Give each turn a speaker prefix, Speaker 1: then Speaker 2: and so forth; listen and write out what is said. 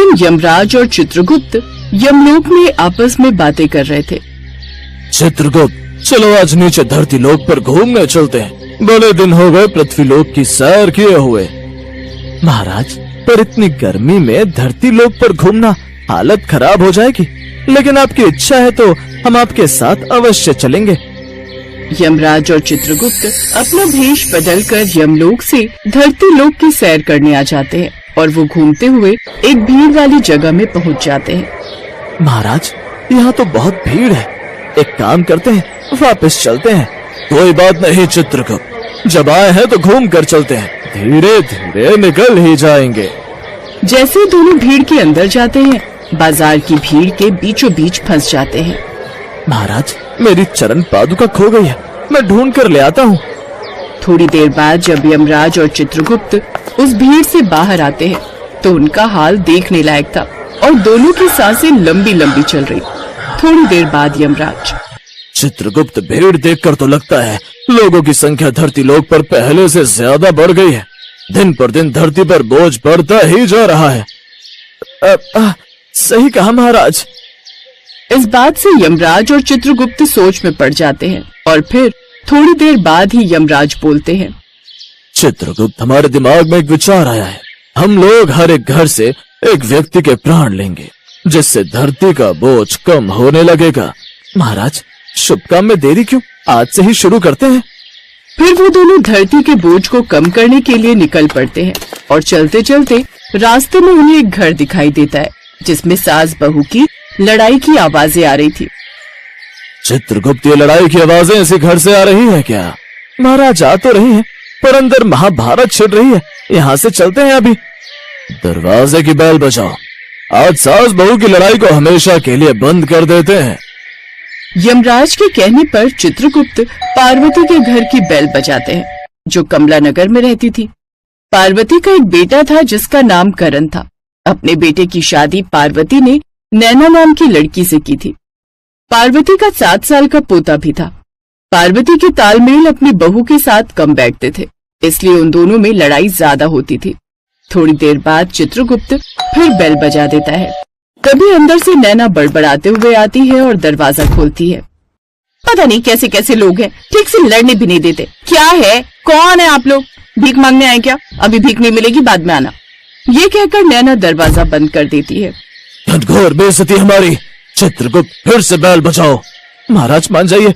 Speaker 1: दिन यमराज और चित्रगुप्त यमलोक में आपस में बातें कर रहे थे।
Speaker 2: चित्रगुप्त, चलो आज नीचे धरती लोक पर घूमने चलते हैं। बड़े दिन हो गए पृथ्वी लोक की सैर किए हुए। महाराज, पर इतनी गर्मी में धरती लोक पर घूमना हालत खराब हो जाएगी, लेकिन आपकी इच्छा है तो हम आपके साथ अवश्य चलेंगे।
Speaker 1: यमराज और चित्रगुप्त अपना भेष बदलकर यमलोक से धरती लोक की सैर करने आ जाते हैं और वो घूमते हुए एक भीड़ वाली जगह में पहुंच जाते हैं।
Speaker 2: महाराज, यहाँ तो बहुत भीड़ है, एक काम करते हैं, वापस चलते हैं। कोई बात नहीं चित्रगुप्त, जब आए हैं तो घूम कर चलते हैं, धीरे धीरे निकल ही जाएंगे।
Speaker 1: जैसे दोनों भीड़ के अंदर जाते हैं, बाजार की भीड़ के बीचों बीच फंस जाते हैं।
Speaker 2: महाराज, मेरी चरण पादुका खो गई है, मैं ढूंढ कर ले आता हूँ।
Speaker 1: थोड़ी देर बाद जब यमराज और चित्रगुप्त उस भीड़ से बाहर आते हैं तो उनका हाल देखने लायक था और दोनों की सांसें लंबी लंबी चल रही। थोड़ी देर बाद यमराज,
Speaker 2: चित्रगुप्त, भीड़ देखकर तो लगता है लोगों की संख्या धरती लोक पर पहले से ज्यादा बढ़ गई है। दिन पर दिन धरती पर बोझ बढ़ता ही जा रहा है। सही कहा महाराज।
Speaker 1: इस बात से यमराज और चित्रगुप्त सोच में पड़ जाते हैं और फिर थोड़ी देर बाद ही यमराज बोलते हैं।
Speaker 2: चित्रगुप्त, हमारे दिमाग में एक विचार आया है। हम लोग हर एक घर से एक व्यक्ति के प्राण लेंगे, जिससे धरती का बोझ कम होने लगेगा। महाराज, शुभ काम में देरी क्यों, आज से ही शुरू करते हैं।
Speaker 1: फिर वो दोनों धरती के बोझ को कम करने के लिए निकल पड़ते हैं और चलते चलते रास्ते में उन्हें एक घर दिखाई देता है जिसमें सास बहू की लड़ाई की आवाजें आ रही थी।
Speaker 2: चित्रगुप्त, ये लड़ाई की आवाजें इसी घर से आ रही है क्या? महाराज, आ तो रही हैं, पर अंदर महाभारत छिड़ रही है। यहाँ से चलते हैं अभी। दरवाजे की बेल बजाओ, आज सास बहू की लड़ाई को हमेशा के लिए बंद कर देते हैं।
Speaker 1: यमराज के कहने पर चित्रगुप्त पार्वती के घर की बेल बजाते हैं, जो कमला नगर में रहती थी। पार्वती का एक बेटा था जिसका नाम करण था। अपने बेटे की शादी पार्वती ने नैना नाम की लड़की से की थी। पार्वती का 7 साल का पोता भी था। पार्वती के तालमेल अपनी बहू के साथ कम बैठते थे, इसलिए उन दोनों में लड़ाई ज्यादा होती थी। थोड़ी देर बाद चित्रगुप्त फिर बेल बजा देता है। तभी अंदर से नैना बड़बड़ाते हुए आती है और दरवाजा खोलती है। पता नहीं कैसे कैसे लोग हैं, ठीक से लड़ने भी नहीं देते। क्या है, कौन है आप लोग? भीख मांगने आए क्या? अभी भीख नहीं मिलेगी, बाद में आना। ये कहकर नैना दरवाजा बंद कर देती है।
Speaker 2: घनघोर बेइज्जती हमारी। चित्रगुप्त, फिर से बेल बजाओ। महाराज मान जाइए,